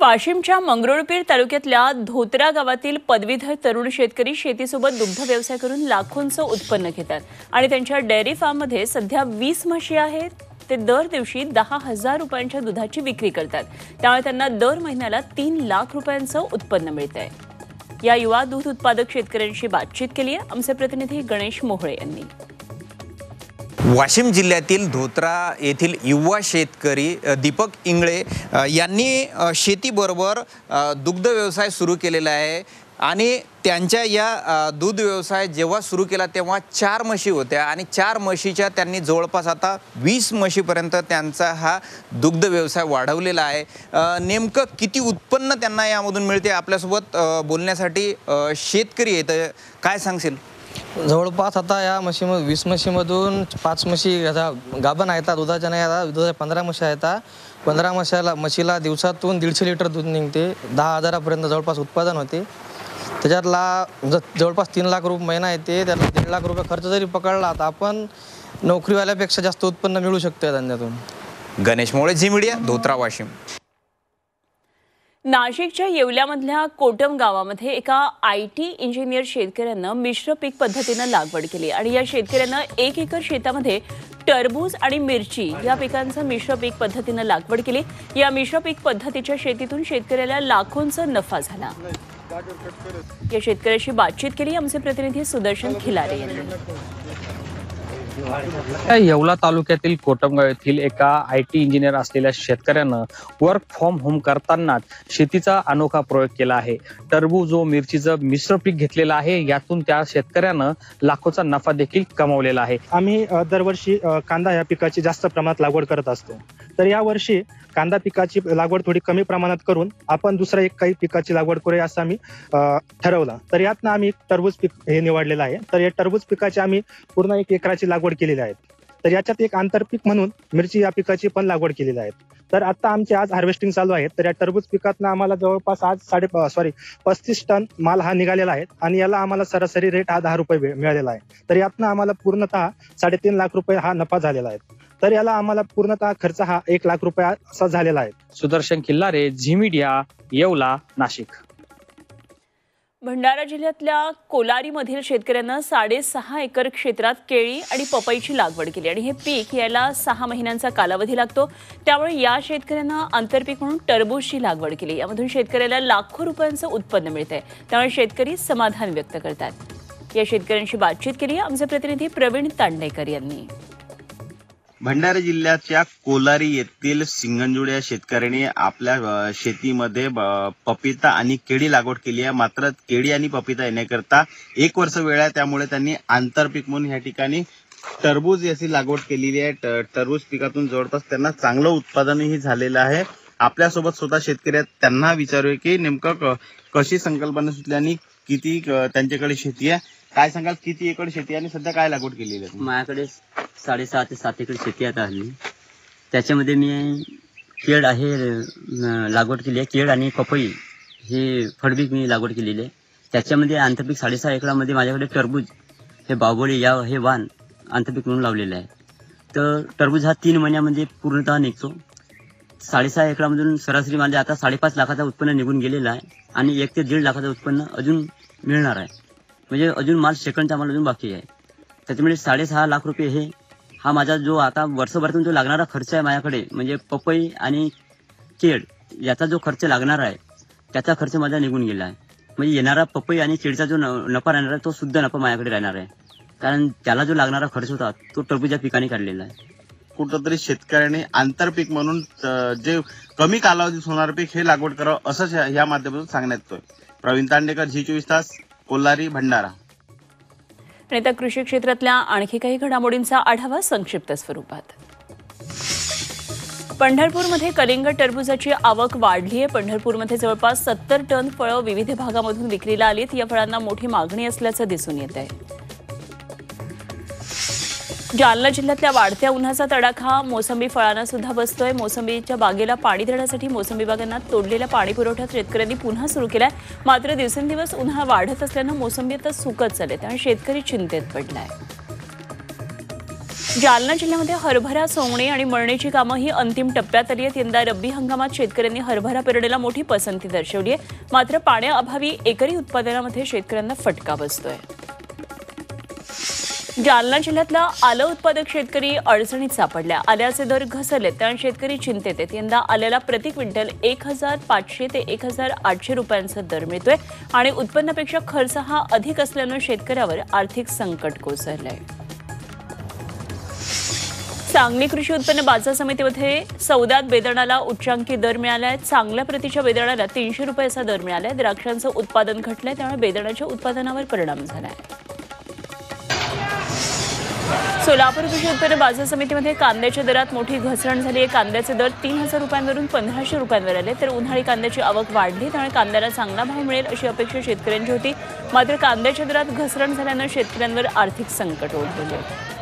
वाशिमच्या मंगरुळपीर तालुक्यातल्या धोत्रा गावातील पदवीधर तरुण शेतकरी शेतीसोबत दुग्ध व्यवसाय करून लाखोंचं उत्पन्न घेतात आणि त्यांच्या डेअरी फार्ममध्ये सध्या 20 म्हशी आहेत। ते दर दिवशी 10,000 रुपयांच्या दुधाची विक्री करतात, त्यामुळे त्यांना दर महिन्याला 3 लाख रुपयांचं उत्पन्न मिळतंय। या युवा दूध उत्पादक शेतकऱ्यांशी बातचीत केली आहे आमचे प्रतिनिधी गणेश मोहळे यांनी। वाशिम जिल्ह्यातील धोत्रा येथील युवा शेतकरी दीपक इंगळे यांनी शेतीबरोबर दुग्ध व्यवसाय सुरू केलेला आहे आणि त्यांच्या या दूध व्यवसाय जेव्हा सुरू केला तेव्हा 4 म्हशी होत्या आणि 4 म्हशीच्या त्यांनी जवळपास आता 20 म्हशीपर्यंत त्यांचा हा दुग्ध व्यवसाय वाढवलेला आहे। नेमकं किती उत्पन्न त्यांना यामधून मिळते आपल्यासोबत बोलण्यासाठी शेतकरी आहेत, काय सांगशील? जवळपास आता या म्हशीमध्ये 20 म्हशीमधून 5 म्हशी गाभण आहेत, दुधाच्या नाही आता दुधाच्या 15 म्हशी आहेत। 15 म्हशीला दिवसातून 150 लिटर दूध निघते, 10,000पर्यंत जवळपास उत्पादन होते। त्याच्यातला जवळपास 3 लाख रुपये महिना येते, त्याला 3 लाख रुपये खर्च जरी पकडला तर आपण नोकरीवाल्यापेक्षा जास्त उत्पन्न मिळू शकतो या धंद्यातून। Ganesh Mohale, Zee media, धोत्रा, Washim. नाशिकच्या येवल्यामधल्या कोटम गावामध्ये एका IT इंजिनियर शेतकऱ्यांना मिश्र पीक पद्धतीनं लागवड केली आणि या शेतकऱ्यांना 1 एकर शेतामध्ये टरबूज आणि मिरची या पिकांचं मिश्र पीक पद्धतीनं लागवड केली। या मिश्र पीक पद्धतीच्या शेतीतून शेतकऱ्याला लाखोंचा नफा झाला। या शेतकऱ्याशी बातचीत केली आमचे प्रतिनिधी सुदर्शन खिलारे यांनी। येवला तालुक्यातील कोटमगाव येथील एका IT इंजिनियर असलेल्या शेतकऱ्यानं वर्क फ्रॉम होम करताना शेतीचा अनोखा प्रयोग केला आहे। टरबूज व मिरचीचं मिश्र पीक घेतलेलं आहे, यातून त्या शेतकऱ्यानं लाखोचा नफा देखील कमावलेला आहे। आम्ही दरवर्षी कांदा या पिकाची जास्त प्रमाणात लागवड करत असतो, तर या वर्षी कांदा पिकाची लागवड थोडी कमी प्रमाणात करून आपण दुसऱ्या काही पिकाची लागवड करूया असं आम्ही ठरवलं। तर यातनं आम्ही टरबूज पीक हे निवडलेलं आहे। तर या टरबूज पिकाची आम्ही पूर्ण 1 एकराची लागवड केलेली आहे। तर याच्यात एक आंतरपीक म्हणून मिरची या पिकाची पण लागवड केलेली आहे। तर आता आमचे आज हार्वेस्टिंग चालू आहे। तर या टरबूज पिकातनं आम्हाला जवळपास आज 35 टन माल हा निघालेला आहे आणि याला आम्हाला सरासरी रेट हा 10 रुपये मिळालेला आहे। तर यातनं आम्हाला पूर्णतः 3.5 लाख रुपये हा नफा झालेला आहे। तर याला आम्हाला पूर्णतः खर्च हा 1 लाख रुपये असा झालेला आहे। सुदर्शन खिल्लारे, झी मीडिया, येवला, नाशिक। भंडारा जिल्ह्यातल्या कोलारीमधील शेतकऱ्यांना 6.5 एकर क्षेत्रात केळी आणि पपईची लागवड केली आणि हे पीक याला 6 महिन्यांचा कालावधी लागतो, त्यामुळे या शेतकऱ्यांना आंतरपीक म्हणून टरबूजची लागवड केली। यामधून शेतकऱ्याला लाखो रुपयांचं उत्पन्न मिळतंय, त्यामुळे शेतकरी समाधान व्यक्त करतात। या शेतकऱ्यांशी बातचीत केली आमचे प्रतिनिधी प्रवीण तांडेकर यांनी। भंडारा जिल्ह्याच्या कोलारी येथील सिंगंजुड या शेतकऱ्याने आपल्या शेतीमध्ये पपिता आणि केळी लागवड केली आहे। मात्र केळी आणि पपिता येण्याकरता 1 वर्ष वेळ आहे, त्यामुळे त्यांनी आंतरपीक म्हणून या ठिकाणी टरबूज याची लागवड केलेली आहे। टरबूज पिकातून जवळपास त्यांना चांगलं उत्पादनही झालेलं आहे। आपल्यासोबत स्वतः शेतकरी आहेत, त्यांना विचारूया की नेमकं कशी संकल्पना सुचली आणि किती त्यांच्याकडे शेती आहे, काय सांगाल? किती एकर शेती आणि सध्या काय लागवड केलेली आहे? माझ्याकडे 6.5 ते 7 एकर शेती आता हल्ली। त्याच्यामध्ये मी केळ आहे लागवड केली आहे, केळ आणि पपई हे फळपीक मी लागवड केलेली आहे। त्याच्यामध्ये आंतरपीक 6.5 एकरामध्ये माझ्याकडे टरबूज हे बावबोळी या हे वाण आंतरपीक म्हणून लावलेलं आहे। तर टरबूज हा 3 महिन्यामध्ये पूर्णतः निघतो। 6.5 एकरामधून सरासरी माझे आता 5.5 लाखाचं उत्पन्न निघून गेलेलं आहे आणि 1 ते 1.5 लाखाचं उत्पन्न अजून मिळणार आहे। म्हणजे अजून माल सेकंडचा माल अजून बाकी आहे। त्याच्यामुळे 6.5 लाख रुपये हे हा माझा जो आता वर्षभरातून जो लागणारा खर्च आहे माझ्याकडे, म्हणजे पपई आणि केळ याचा जो खर्च लागणार आहे त्याचा खर्च माझा निघून गेला आहे। म्हणजे येणारा पपई आणि केळचा जो नफा राहणार आहे तो सुद्धा नफा माझ्याकडे राहणार आहे, कारण त्याला जो लागणारा खर्च होता तो टरबूजच्या पिकाने काढलेला आहे। कुठंतरी शेतकऱ्याने आंतरपीक म्हणून जे कमी कालावधीत होणार पीक हे लागवड करावं असं या माध्यमातून सांगण्यात येतोय। प्रवीण तांडेकर, झी 24 तास, कोलारी, भंडारा। आणि त्या कृषी क्षेत्रातल्या आणखी काही घडामोडींचा आढावा संक्षिप्त स्वरूपात। पंढरपूरमध्ये कलिंगड टरबूजाची आवक वाढली आहे। पंढरपूरमध्ये जवळपास 70 टन फळं विविध भागामधून विक्रीला आलीत। या फळांना मोठी मागणी असल्याचं दिसून येत आहे। जालना जिल्ह्यातल्या वाढत्या उन्हाचा तडाखा मोसंबी फळांना सुद्धा बसतोय। मोसंबीच्या बागेला पाणी देण्यासाठी मोसंबी बागांना तोडलेल्या पाणी पुरवठा शेतकऱ्यांनी पुन्हा सुरू केलाय। मात्र दिवसेंदिवस उन्हाळा वाढत असल्यानं मोसंबी आता सुकत चालले, त्यामुळे शेतकरी चिंतेत पडलाय। जालना जिल्ह्यामध्ये हरभरा सोंगणी आणि मळणीची कामं ही अंतिम टप्प्यात आली आहेत. यंदा रब्बी हंगामात शेतकऱ्यांनी हरभरा पेरणीला मोठी पसंती दर्शवली आहे. मात्र पाण्याअभावी एकरी उत्पादनामध्ये शेतकऱ्यांना फटका बसतोय. जालना जिल्ह्यातला आलं उत्पादक शेतकरी अडचणीत सापडल्या. आल्याचे दर घसरलेत त्यामुळे शेतकरी चिंतेत आहेत. यंदा आल्याला प्रति क्विंटल 1,500 ते 1,800 रुपयांचा दर मिळतोय आणि उत्पन्नापेक्षा खर्च हा अधिक असल्यानं शेतकऱ्यावर आर्थिक संकट कोसळलंय. सांगली कृषी उत्पन्न बाजार समितीमध्ये सौद्यात बेदाण्याला उच्चांकी दर मिळाला आहे. चांगल्या प्रतीच्या बेदाण्याला 300 रुपयाचा दर मिळाला आहे. द्राक्षांचं उत्पादन घटलंय त्यामुळे बेदाण्याच्या उत्पादनावर परिणाम झालाय. सोलापूर कृषी उत्पन्न बाजार समितीमध्ये कांद्याच्या दरात मोठी घसरण झाली आहे. कांद्याचे दर 3,000 रुपयांवरून 1,500 रुपयांवर आले. तर उन्हाळी कांद्याची आवक वाढली त्यामुळे कांद्याला चांगला भाव मिळेल अशी अपेक्षा शेतकऱ्यांची होती. मात्र कांद्याच्या दरात घसरण झाल्यानं शेतकऱ्यांवर आर्थिक संकट ओढवले.